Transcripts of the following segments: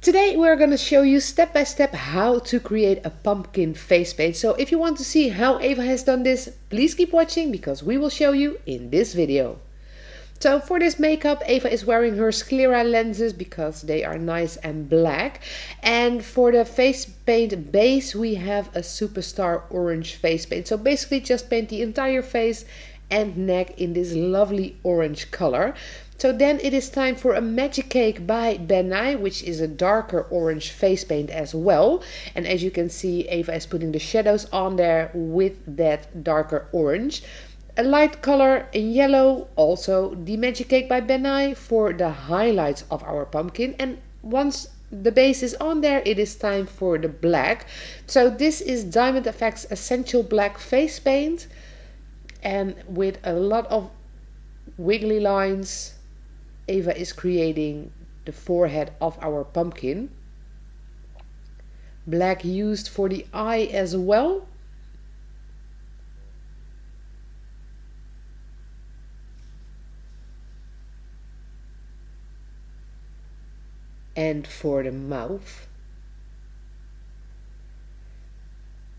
Today we're going to show you step by step how to create a pumpkin face paint. So if you want to see how Eva has done this, please keep watching because we will show you in this video. So for this makeup, Eva is wearing her sclera lenses because they are nice and black. And for the face paint base, we have a superstar orange face paint. So basically just paint the entire face and neck in this lovely orange color. So then it is time for a Magic Cake by Ben Nye, which is a darker orange face paint as well. And as you can see, Eva is putting the shadows on there with that darker orange. A light color in yellow, also the Magic Cake by Ben Nye for the highlights of our pumpkin. And once the base is on there, it is time for the black. So this is Diamond Effects Essential Black Face Paint. And with a lot of wiggly lines, Eva is creating the forehead of our pumpkin. Black used for the eye as well. And for the mouth.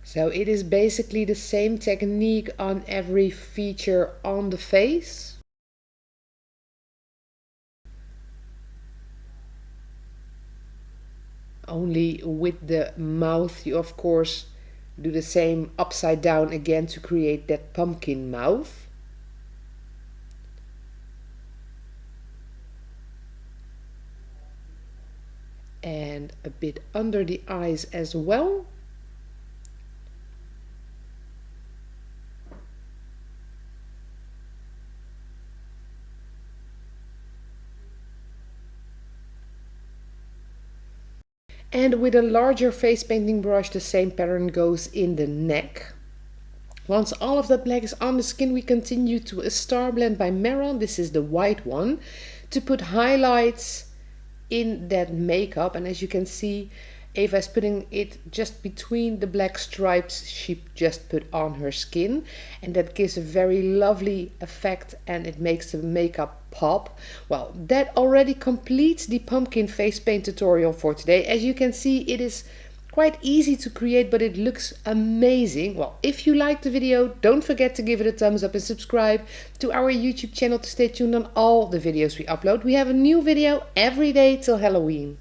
So it is basically the same technique on every feature on the face. Only with the mouth you of course do the same upside down again to create that pumpkin mouth. And a bit under the eyes as well. And with a larger face painting brush, the same pattern goes in the neck. Once all of that black is on the skin, we continue to a Star Blend by Meron. This is the white one, to put highlights in that makeup. And as you can see, Eva is putting it just between the black stripes she just put on her skin, and that gives a very lovely effect and it makes the makeup pop. Well, that already completes the pumpkin face paint tutorial for today. As you can see, it is quite easy to create, but it looks amazing. Well, if you liked the video, don't forget to give it a thumbs up and subscribe to our YouTube channel to stay tuned on all the videos we upload. We have a new video every day till Halloween.